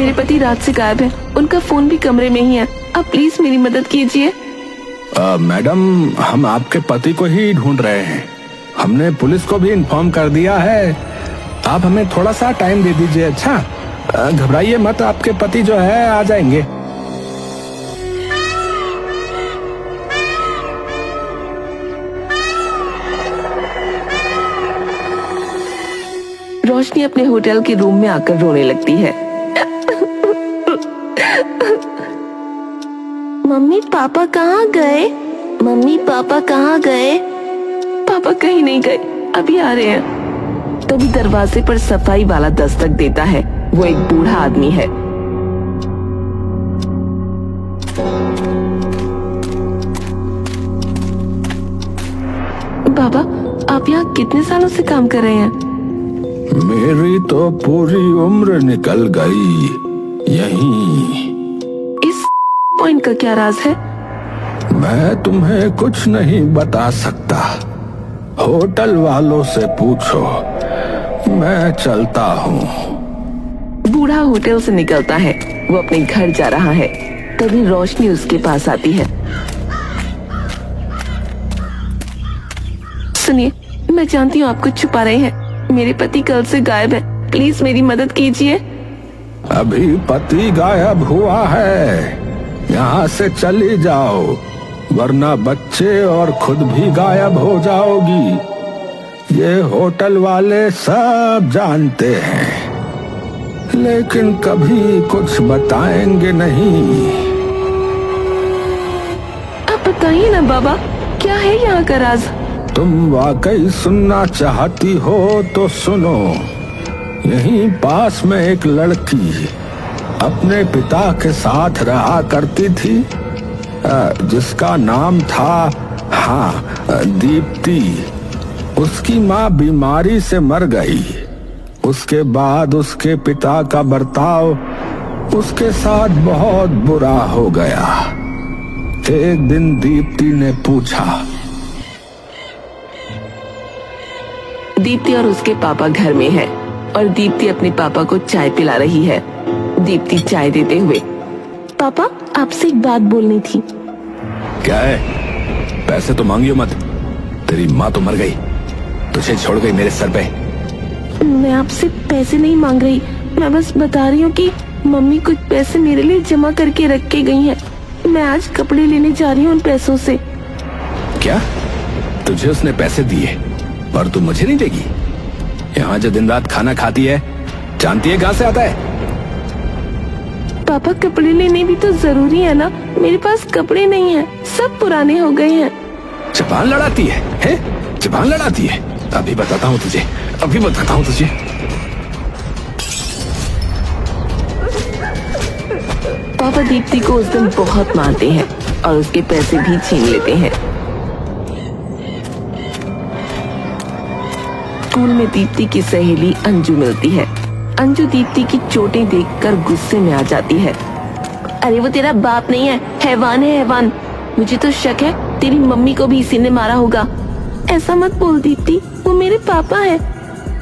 मेरे पति रात से गायब है, उनका फोन भी कमरे में ही है। आप प्लीज मेरी मदद कीजिए। मैडम, हम आपके पति को ही ढूंढ रहे हैं। हमने पुलिस को भी इन्फॉर्म कर दिया है। आप हमें थोड़ा सा टाइम दे दीजिए। अच्छा, घबराइए मत, आपके पति जो है आ जाएंगे। रोशनी अपने होटल के रूम में आकर रोने लगती है। मम्मी पापा कहाँ गए? मम्मी पापा कहाँ गए? पापा कहीं नहीं गए, अभी आ रहे हैं। तभी दरवाजे पर सफाई वाला दस्तक देता है। वो एक बूढ़ा आदमी है। बाबा, आप यहाँ कितने सालों से काम कर रहे हैं? मेरी तो पूरी उम्र निकल गई यहीं। इस पॉइंट का क्या राज है? मैं तुम्हें कुछ नहीं बता सकता। होटल वालों से पूछो। मैं चलता हूँ। बूढ़ा होटल से निकलता है। वो अपने घर जा रहा है। तभी रोशनी उसके पास आती है। सुनिए, मैं जानती हूँ आप कुछ छुपा रहे हैं। मेरे पति कल से गायब है, प्लीज मेरी मदद कीजिए। अभी पति गायब हुआ है, यहाँ से चली जाओ, वरना बच्चे और खुद भी गायब हो जाओगी। ये होटल वाले सब जानते हैं, लेकिन कभी कुछ बताएंगे नहीं। आप बताइए ना बाबा, क्या है यहाँ का राज? तुम वाकई सुनना चाहती हो तो सुनो। यहीं पास में एक लड़की अपने पिता के साथ रहा करती थी, जिसका नाम था दीप्ति। उसकी माँ बीमारी से मर गई। उसके बाद उसके पिता का बर्ताव उसके साथ बहुत बुरा हो गया। एक दिन दीप्ति ने पूछा। दीप्ति और उसके पापा घर में है और दीप्ति अपने पापा को चाय पिला रही है। दीप्ति चाय देते हुए, पापा आपसे एक बात बोलनी थी। क्या है? पैसे तो मांगियो मत, तेरी माँ तो मर गई, तुझे छोड़ गई मेरे सर पे। मैं आपसे पैसे नहीं मांग रही, मैं बस बता रही हूँ कि मम्मी कुछ पैसे मेरे लिए जमा करके रख के गई है। मैं आज कपड़े लेने जा रही हूँ उन पैसों से। क्या? तुझे उसने पैसे दिए और तू मुझे नहीं देगी? यहाँ जो दिन रात खाना खाती है, जानती है कहाँ से आता है? पापा, कपड़े लेने भी तो जरूरी है ना। मेरे पास कपड़े नहीं है, सब पुराने हो गए हैं। जबान लड़ाती है? जबान लड़ाती है? अभी बताता हूँ तुझे, अभी बताता हूँ तुझे। पापा दीप्ति को उस दिन बहुत मारते हैं और उसके पैसे भी छीन लेते हैं। स्कूल में दीप्ति की सहेली अंजू मिलती है। अंजू दीप्ति की चोटें देखकर गुस्से में आ जाती है। अरे वो तेरा बाप नहीं है, हैवान है हैवान। मुझे तो शक है तेरी मम्मी को भी इसी ने मारा होगा। ऐसा मत बोल दीप्ति, वो मेरे पापा है।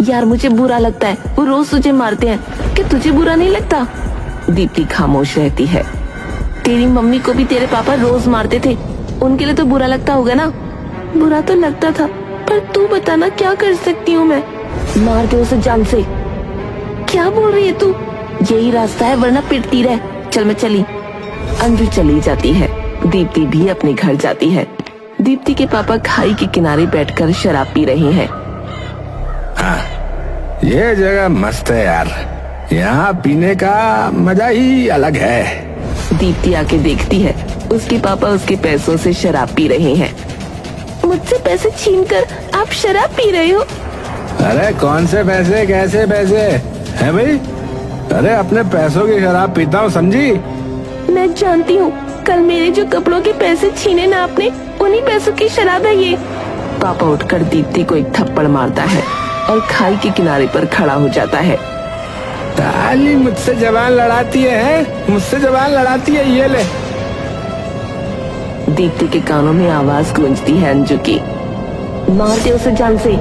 यार मुझे बुरा लगता है, वो रोज तुझे मारते हैं। क्या तुझे बुरा नहीं लगता? दीप्ति खामोश रहती है। तेरी मम्मी को भी तेरे पापा रोज मारते थे, उनके लिए तो बुरा लगता होगा ना? बुरा तो लगता था, पर तू बताना क्या कर सकती हूँ मैं? मार दे उसे जान से। क्या बोल रही है तू? यही रास्ता है, वरना पिटती रह। चल मैं चली। अंजू चली जाती है। दीप्ति भी अपने घर जाती है। दीप्ति के पापा खाई के किनारे बैठकर शराब पी रहे हैं। हाँ, ये जगह मस्त है यार, यहाँ पीने का मजा ही अलग है। दीप्ति आके देखती है, उसके पापा उसके पैसों से शराब पी रहे हैं। मुझसे पैसे छीनकर आप शराब पी रहे हो? अरे कौन से पैसे, कैसे पैसे हैं भाई? अरे अपने पैसों की शराब पीता हूँ, समझी? मैं जानती हूँ, कल मेरे जो कपड़ों के पैसे छीने ना आपने, उन्हीं पैसों की शराब है ये। पापा उठकर दीप्ति को एक थप्पड़ मारता है और खाई के किनारे पर खड़ा हो जाता है। ताली मुझसे जबान लड़ाती है, मुझसे जबान लड़ाती है, ये ले। दीप्ति के कानों में आवाज गूंजती है अंजू की। मारते उसे जान से।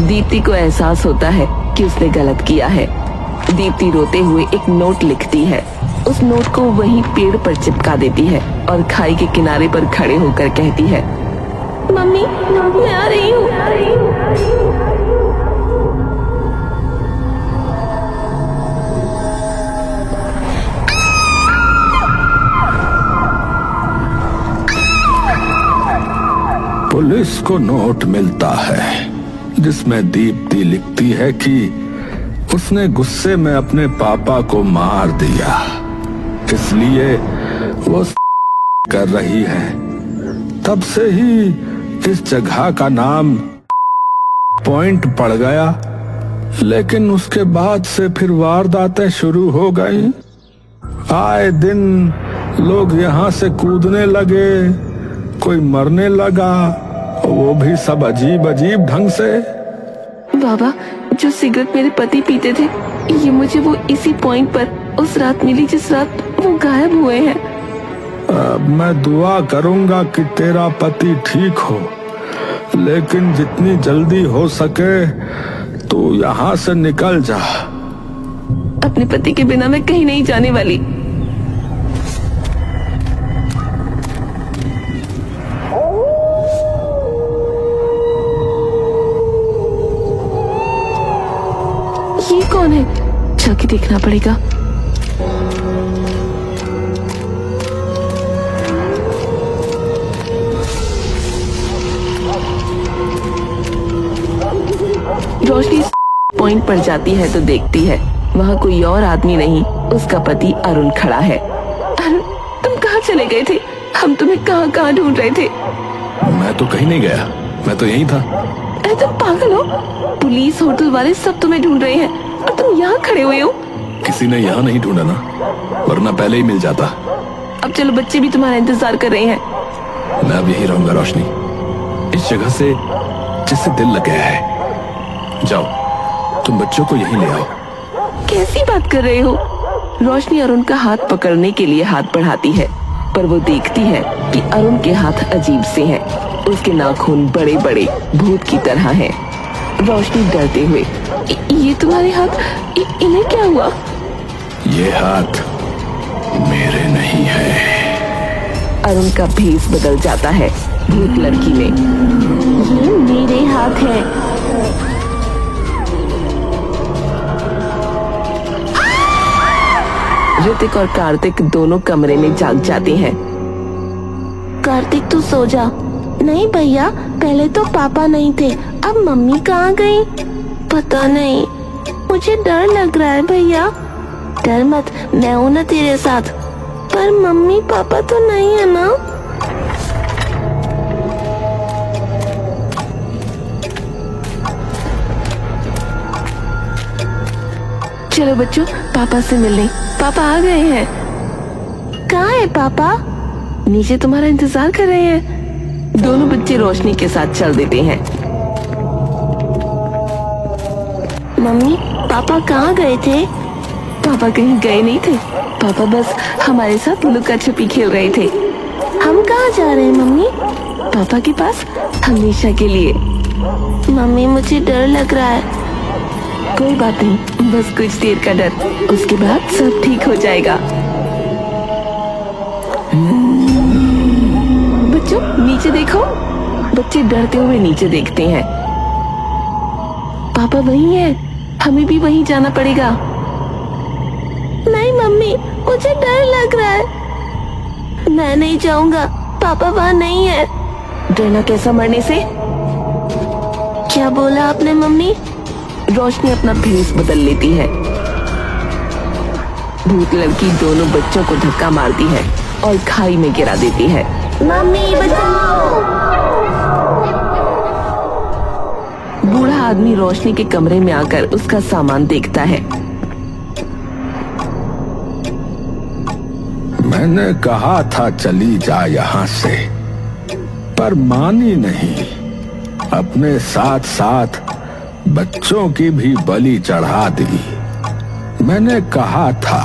दीप्ति को एहसास होता है कि उसने गलत किया है। दीप्ति रोते हुए एक नोट लिखती है। उस नोट को वहीं पेड़ पर चिपका देती है और खाई के किनारे पर खड़े होकर कहती है, मम्मी मैं आ रही हूँ। पुलिस को नोट मिलता है जिसमें दीप्ति लिखती है कि उसने गुस्से में अपने पापा को मार दिया, इसलिए वो कर रही है। तब से ही इस जगह का नाम पॉइंट पड़ गया, लेकिन उसके बाद से फिर वारदातें शुरू हो गई। आए दिन लोग यहाँ से कूदने लगे, कोई मरने लगा, वो भी सब अजीब अजीब ढंग से। बाबा, जो सिगरेट मेरे पति पीते थे, ये मुझे वो इसी पॉइंट पर उस रात मिली जिस रात वो गायब हुए हैं। मैं दुआ करूंगा कि तेरा पति ठीक हो, लेकिन जितनी जल्दी हो सके तू यहाँ से निकल जा। अपने पति के बिना मैं कहीं नहीं जाने वाली। ये कौन है? चल के देखना पड़ेगा। रोशनी पॉइंट पर जाती है तो देखती है वहाँ कोई और आदमी नहीं, उसका पति अरुण खड़ा है। अरुण, तुम कहाँ चले गए थे? हम तुम्हें कहाँ कहाँ ढूंढ रहे थे। मैं तो कहीं नहीं गया, मैं तो यहीं था। अरे तुम पागल हो? पुलिस, होटल वाले सब तुम्हें ढूंढ रहे हैं और तुम यहाँ खड़े हुए हो। किसी ने यहाँ नहीं ढूंढा ना, वरना पहले ही मिल जाता। अब चलो, बच्चे भी तुम्हारा इंतजार कर रहे हैं। मैं अब यही रहूंगा रोशनी, इस जगह से जिससे दिल लग गया है। जाओ, तुम बच्चों को यहीं ले आओ। कैसी बात कर रहे हो? रोशनी अरुण का हाथ पकड़ने के लिए हाथ बढ़ाती है, पर वो देखती है कि अरुण के हाथ अजीब से हैं। उसके नाखून बड़े बड़े भूत की तरह हैं। रोशनी डरते हुए, ये तुम्हारे हाथ, इन्हें क्या हुआ? ये हाथ मेरे नहीं है। अरुण का भेष बदल जाता है भूत लड़की में। ये मेरे हाथ हैं। ऋतिक और कार्तिक दोनों कमरे में जाग जाते हैं। कार्तिक, तू सो जा। नहीं भैया, पहले तो पापा नहीं थे, अब मम्मी कहाँ गई? पता नहीं, मुझे डर लग रहा है भैया। डर मत, मैं हूँ ना तेरे साथ। पर मम्मी पापा तो नहीं है ना? चलो बच्चों, पापा से मिलने। पापा आ गए हैं। कहाँ है पापा? नीचे तुम्हारा इंतजार कर रहे हैं। दोनों बच्चे रोशनी के साथ चल देते हैं। मम्मी, पापा कहाँ गए थे? पापा कहीं गए नहीं थे, पापा बस हमारे साथ लुका छुपी खेल रहे थे। हम कहाँ जा रहे हैं मम्मी? पापा के पास, हमेशा के लिए। मम्मी, मुझे डर लग रहा है। कोई बात नहीं, बस कुछ देर का डर, उसके बाद सब ठीक हो जाएगा। बच्चों, नीचे देखो। बच्चे डरते हुए नीचे देखते हैं। पापा वहीं हैं, हमें भी वहीं जाना पड़ेगा। नहीं मम्मी, मुझे डर लग रहा है। मैं नहीं जाऊंगा, पापा वहाँ नहीं है। डरना कैसा मरने से? क्या बोला आपने मम्मी? रोशनी अपना भेष बदल लेती है। भूत लड़की दोनों बच्चों को धक्का मारती है और खाई में गिरा देती है। मम्मी बचाओ! बूढ़ा आदमी रोशनी के कमरे में आकर उसका सामान देखता है। मैंने कहा था चली जा यहाँ से, पर मानी नहीं। अपने साथ साथ बच्चों की भी बलि चढ़ा दी। मैंने कहा था।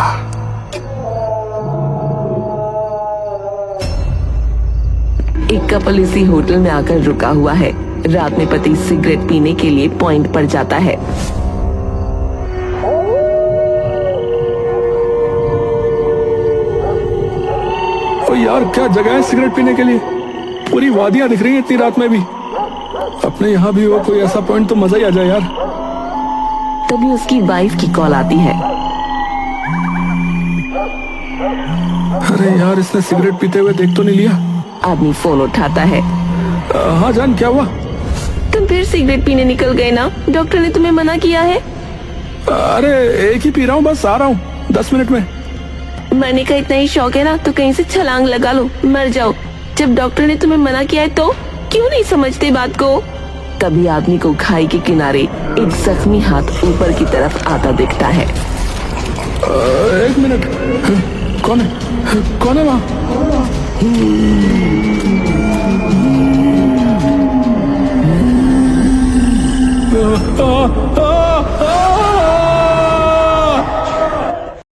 एक कपल इसी होटल में आकर रुका हुआ है। रात में पति सिगरेट पीने के लिए पॉइंट पर जाता है। ओ यार, क्या जगह है सिगरेट पीने के लिए। पूरी वादियां दिख रही हैं इतनी रात में भी। अपने यहाँ भी हो कोई ऐसा पॉइंट तो मजा ही आ जाए यार। तभी उसकी वाइफ की कॉल आती है। अरे यार, इसने सिगरेट पीते हुए देख तो नहीं लिया। आदमी फोन उठाता है। हाँ जान, क्या हुआ? तुम फिर सिगरेट पीने निकल गए ना? डॉक्टर ने तुम्हें मना किया है। अरे एक ही पी रहा हूँ, बस आ रहा हूँ 10 मिनट में। मरने का इतना ही शौक है ना तो कहीं से छलांग लगा लो, मर जाओ। जब डॉक्टर ने तुम्हें मना किया है तो क्यों नहीं समझते बात को? तभी आदमी को खाई के किनारे एक जख्मी हाथ ऊपर की तरफ आता दिखता है। एक मिनट, कौन है? कौन है वहाँ?